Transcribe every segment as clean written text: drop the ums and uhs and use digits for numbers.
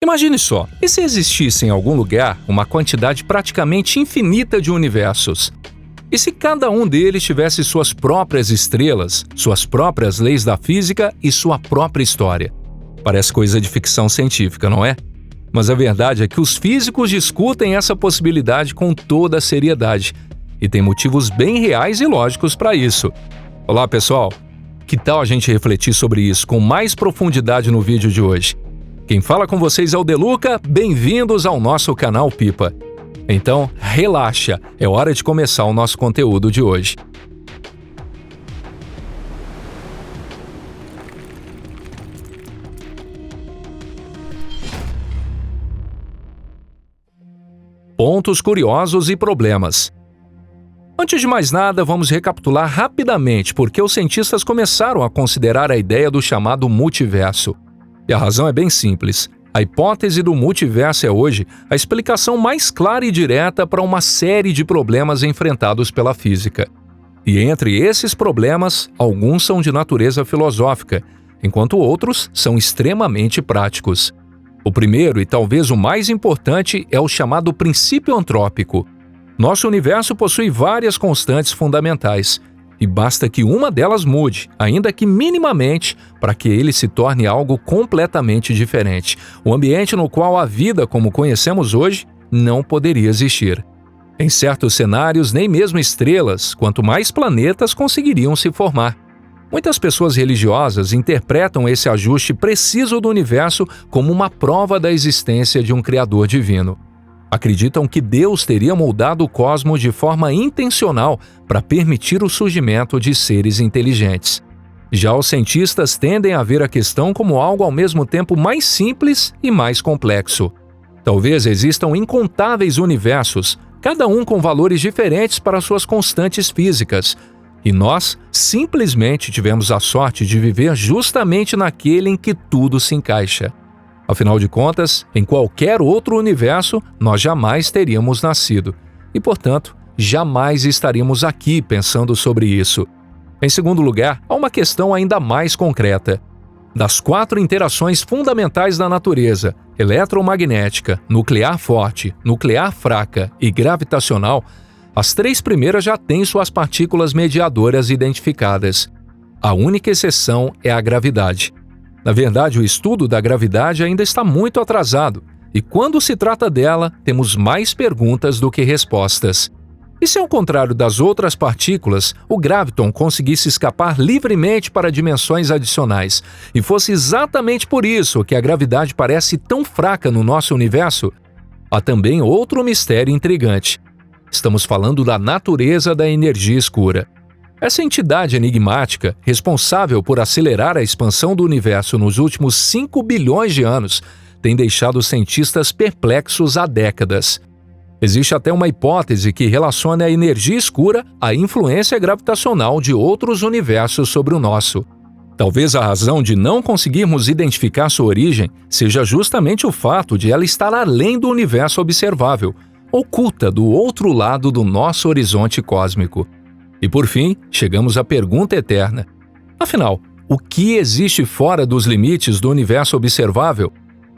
Imagine só, e se existisse em algum lugar uma quantidade praticamente infinita de universos? E se cada um deles tivesse suas próprias estrelas, suas próprias leis da física e sua própria história? Parece coisa de ficção científica, não é? Mas a verdade é que os físicos discutem essa possibilidade com toda a seriedade. E tem motivos bem reais e lógicos para isso. Olá, pessoal! Que tal a gente refletir sobre isso com mais profundidade no vídeo de hoje? Quem fala com vocês é o Deluca, bem-vindos ao nosso canal Pipa. Então, relaxa, é hora de começar o nosso conteúdo de hoje. Pontos curiosos e problemas. Antes de mais nada, vamos recapitular rapidamente por que os cientistas começaram a considerar a ideia do chamado multiverso. E a razão é bem simples. A hipótese do multiverso é hoje a explicação mais clara e direta para uma série de problemas enfrentados pela física. E entre esses problemas, alguns são de natureza filosófica, enquanto outros são extremamente práticos. O primeiro e talvez o mais importante é o chamado princípio antrópico. Nosso universo possui várias constantes fundamentais, e basta que uma delas mude, ainda que minimamente, para que ele se torne algo completamente diferente. O ambiente no qual a vida, como conhecemos hoje, não poderia existir. Em certos cenários, nem mesmo estrelas, quanto mais planetas, conseguiriam se formar. Muitas pessoas religiosas interpretam esse ajuste preciso do universo como uma prova da existência de um Criador divino. Acreditam que Deus teria moldado o cosmos de forma intencional para permitir o surgimento de seres inteligentes. Já os cientistas tendem a ver a questão como algo ao mesmo tempo mais simples e mais complexo. Talvez existam incontáveis universos, cada um com valores diferentes para suas constantes físicas, e nós simplesmente tivemos a sorte de viver justamente naquele em que tudo se encaixa. Afinal de contas, em qualquer outro universo, nós jamais teríamos nascido. E, portanto, jamais estaríamos aqui pensando sobre isso. Em segundo lugar, há uma questão ainda mais concreta. Das 4 interações fundamentais da natureza, eletromagnética, nuclear forte, nuclear fraca e gravitacional, as 3 primeiras já têm suas partículas mediadoras identificadas. A única exceção é a gravidade. Na verdade, o estudo da gravidade ainda está muito atrasado, e quando se trata dela, temos mais perguntas do que respostas. E se ao contrário das outras partículas, o graviton conseguisse escapar livremente para dimensões adicionais, e fosse exatamente por isso que a gravidade parece tão fraca no nosso universo? Há também outro mistério intrigante. Estamos falando da natureza da energia escura. Essa entidade enigmática, responsável por acelerar a expansão do universo nos últimos 5 bilhões de anos, tem deixado os cientistas perplexos há décadas. Existe até uma hipótese que relaciona a energia escura à influência gravitacional de outros universos sobre o nosso. Talvez a razão de não conseguirmos identificar sua origem seja justamente o fato de ela estar além do universo observável, oculta do outro lado do nosso horizonte cósmico. E por fim, chegamos à pergunta eterna. Afinal, o que existe fora dos limites do universo observável?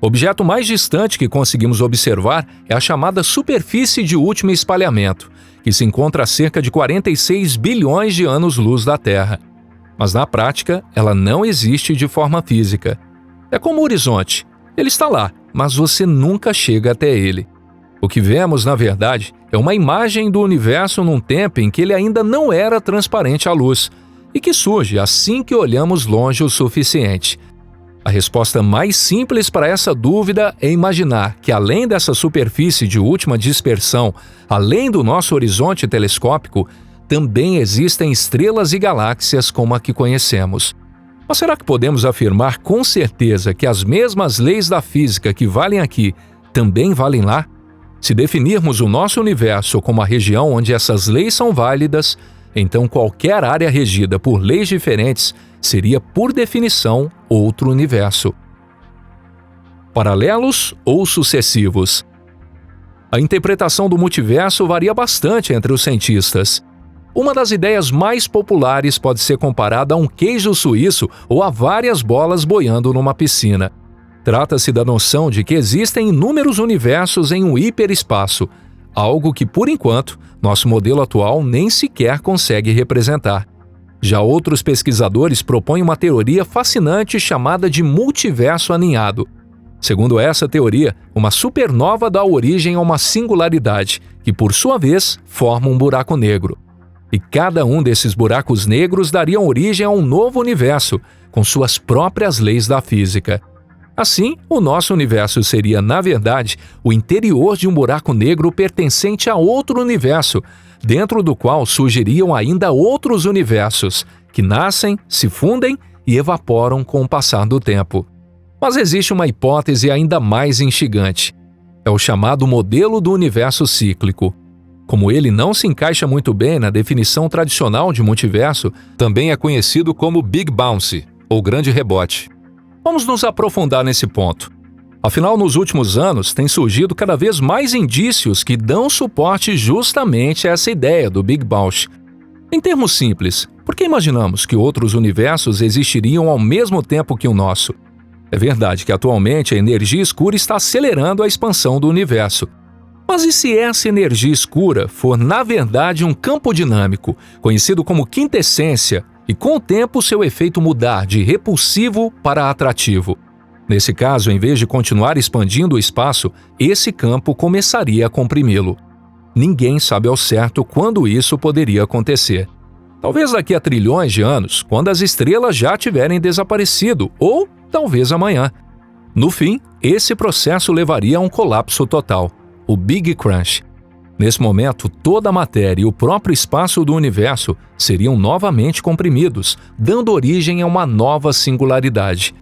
O objeto mais distante que conseguimos observar é a chamada superfície de último espalhamento, que se encontra a cerca de 46 bilhões de anos-luz da Terra. Mas na prática, ela não existe de forma física. É como o horizonte. Ele está lá, mas você nunca chega até ele. O que vemos, na verdade, é uma imagem do universo num tempo em que ele ainda não era transparente à luz, e que surge assim que olhamos longe o suficiente. A resposta mais simples para essa dúvida é imaginar que, além dessa superfície de última dispersão, além do nosso horizonte telescópico, também existem estrelas e galáxias como a que conhecemos. Mas será que podemos afirmar com certeza que as mesmas leis da física que valem aqui também valem lá? Se definirmos o nosso universo como a região onde essas leis são válidas, então qualquer área regida por leis diferentes seria, por definição, outro universo. Paralelos ou sucessivos? A interpretação do multiverso varia bastante entre os cientistas. Uma das ideias mais populares pode ser comparada a um queijo suíço ou a várias bolas boiando numa piscina. Trata-se da noção de que existem inúmeros universos em um hiperespaço, algo que, por enquanto, nosso modelo atual nem sequer consegue representar. Já outros pesquisadores propõem uma teoria fascinante chamada de multiverso aninhado. Segundo essa teoria, uma supernova dá origem a uma singularidade, que por sua vez forma um buraco negro. E cada um desses buracos negros daria origem a um novo universo, com suas próprias leis da física. Assim, o nosso universo seria, na verdade, o interior de um buraco negro pertencente a outro universo, dentro do qual surgiriam ainda outros universos, que nascem, se fundem e evaporam com o passar do tempo. Mas existe uma hipótese ainda mais instigante. É o chamado modelo do universo cíclico. Como ele não se encaixa muito bem na definição tradicional de multiverso, também é conhecido como Big Bounce, ou grande rebote. Vamos nos aprofundar nesse ponto. Afinal, nos últimos anos, tem surgido cada vez mais indícios que dão suporte justamente a essa ideia do Big Bounce. Em termos simples, por que imaginamos que outros universos existiriam ao mesmo tempo que o nosso? É verdade que atualmente a energia escura está acelerando a expansão do universo. Mas e se essa energia escura for, na verdade, um campo dinâmico, conhecido como quintessência, e com o tempo seu efeito mudar de repulsivo para atrativo? Nesse caso, em vez de continuar expandindo o espaço, esse campo começaria a comprimi-lo. Ninguém sabe ao certo quando isso poderia acontecer. Talvez daqui a trilhões de anos, quando as estrelas já tiverem desaparecido, ou talvez amanhã. No fim, esse processo levaria a um colapso total, o Big Crunch. Nesse momento, toda a matéria e o próprio espaço do universo seriam novamente comprimidos, dando origem a uma nova singularidade.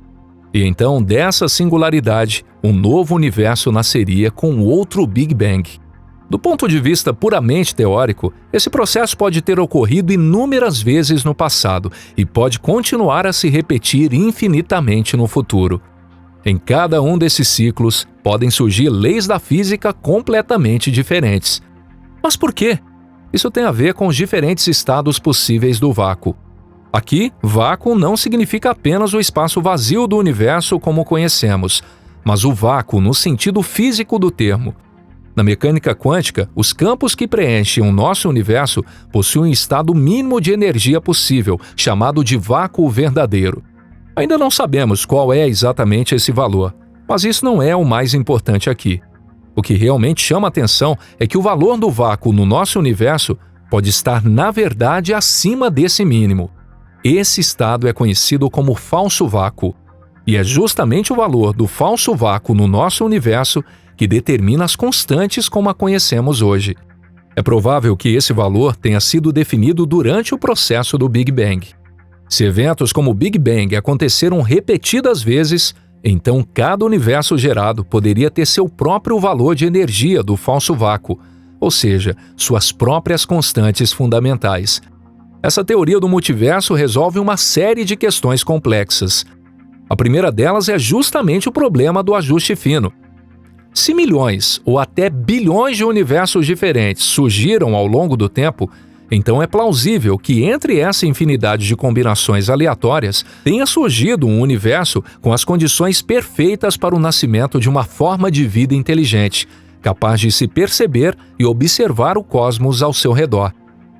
E então, dessa singularidade, um novo universo nasceria com outro Big Bang. Do ponto de vista puramente teórico, esse processo pode ter ocorrido inúmeras vezes no passado e pode continuar a se repetir infinitamente no futuro. Em cada um desses ciclos, podem surgir leis da física completamente diferentes. Mas por quê? Isso tem a ver com os diferentes estados possíveis do vácuo. Aqui, vácuo não significa apenas o espaço vazio do universo como conhecemos, mas o vácuo no sentido físico do termo. Na mecânica quântica, os campos que preenchem o nosso universo possuem um estado mínimo de energia possível, chamado de vácuo verdadeiro. Ainda não sabemos qual é exatamente esse valor, mas isso não é o mais importante aqui. O que realmente chama atenção é que o valor do vácuo no nosso universo pode estar, na verdade, acima desse mínimo. Esse estado é conhecido como falso vácuo, e é justamente o valor do falso vácuo no nosso universo que determina as constantes como a conhecemos hoje. É provável que esse valor tenha sido definido durante o processo do Big Bang. Se eventos como o Big Bang aconteceram repetidas vezes, então cada universo gerado poderia ter seu próprio valor de energia do falso vácuo, ou seja, suas próprias constantes fundamentais. Essa teoria do multiverso resolve uma série de questões complexas. A primeira delas é justamente o problema do ajuste fino. Se milhões ou até bilhões de universos diferentes surgiram ao longo do tempo, então é plausível que entre essa infinidade de combinações aleatórias tenha surgido um universo com as condições perfeitas para o nascimento de uma forma de vida inteligente, capaz de se perceber e observar o cosmos ao seu redor.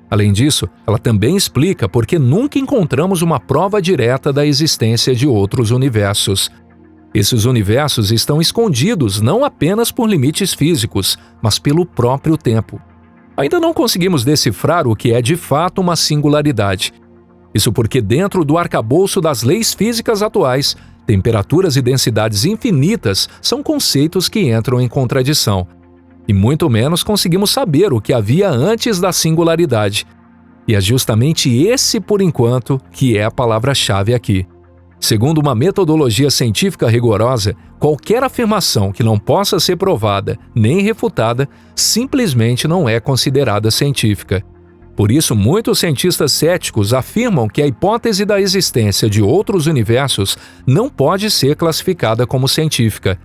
Além disso, ela também explica por que nunca encontramos uma prova direta da existência de outros universos. Esses universos estão escondidos não apenas por limites físicos, mas pelo próprio tempo. Ainda não conseguimos decifrar o que é de fato uma singularidade. Isso porque dentro do arcabouço das leis físicas atuais, temperaturas e densidades infinitas são conceitos que entram em contradição. E muito menos conseguimos saber o que havia antes da singularidade. E é justamente esse, por enquanto, que é a palavra-chave aqui. Segundo uma metodologia científica rigorosa, qualquer afirmação que não possa ser provada nem refutada simplesmente não é considerada científica. Por isso, muitos cientistas céticos afirmam que a hipótese da existência de outros universos não pode ser classificada como científica.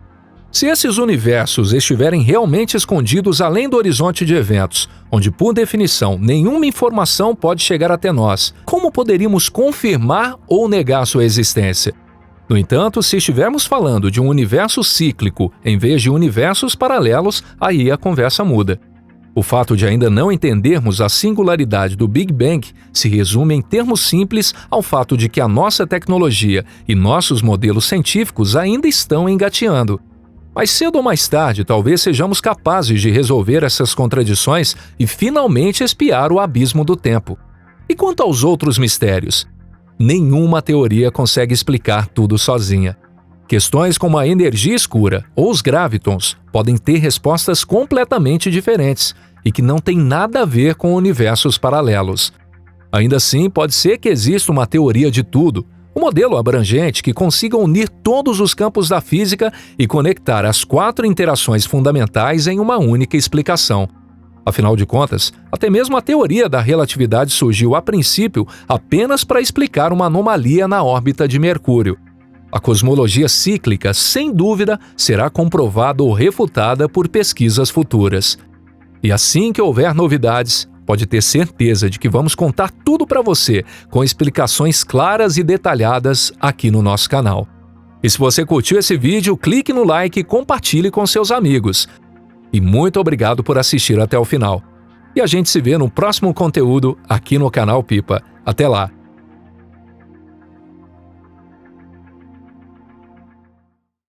Se esses universos estiverem realmente escondidos além do horizonte de eventos, onde, por definição, nenhuma informação pode chegar até nós, como poderíamos confirmar ou negar sua existência? No entanto, se estivermos falando de um universo cíclico em vez de universos paralelos, aí a conversa muda. O fato de ainda não entendermos a singularidade do Big Bang se resume em termos simples ao fato de que a nossa tecnologia e nossos modelos científicos ainda estão engateando. Mais cedo ou mais tarde, talvez sejamos capazes de resolver essas contradições e finalmente espiar o abismo do tempo. E quanto aos outros mistérios? Nenhuma teoria consegue explicar tudo sozinha. Questões como a energia escura ou os gravitons podem ter respostas completamente diferentes e que não têm nada a ver com universos paralelos. Ainda assim, pode ser que exista uma teoria de tudo, um modelo abrangente que consiga unir todos os campos da física e conectar as 4 interações fundamentais em uma única explicação. Afinal de contas, até mesmo a teoria da relatividade surgiu a princípio apenas para explicar uma anomalia na órbita de Mercúrio. A cosmologia cíclica, sem dúvida, será comprovada ou refutada por pesquisas futuras. E assim que houver novidades, pode ter certeza de que vamos contar tudo para você, com explicações claras e detalhadas aqui no nosso canal. E se você curtiu esse vídeo, clique no like e compartilhe com seus amigos. E muito obrigado por assistir até o final. E a gente se vê no próximo conteúdo aqui no canal Pipa. Até lá!